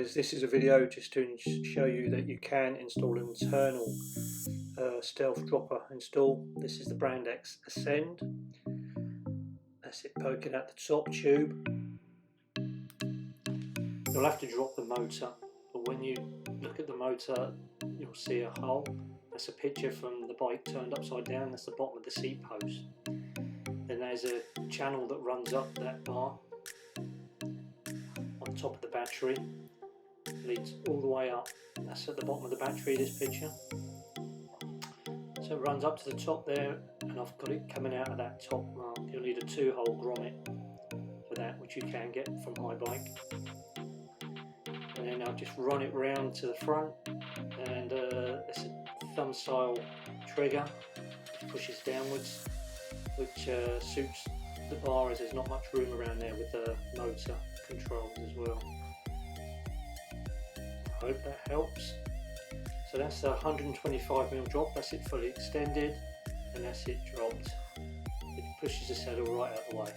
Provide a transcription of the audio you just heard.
guys, this is a video just to show you that you can install an internal stealth dropper install. This is the Brand X Ascend. That's it poking at the top tube. You'll have to drop the motor, but when you look at the motor you'll see a hole. That's a picture from the bike turned upside down. That's the bottom of the seat post. Then there's a channel that runs up that bar on top of the battery, leads all the way up. That's at the bottom of the battery, this picture. So it runs up to the top there, and I've got it coming out of that top mark. You'll need a 2-hole grommet for that, which you can get from Haibike. And then I'll just run it round to the front, and it's a thumb style trigger, which pushes downwards, which suits the bar as there's not much room around there with the motor controls as well. I hope that helps. So that's a 125mm drop, that's it fully extended, and that's it dropped. It pushes the saddle right out of the way.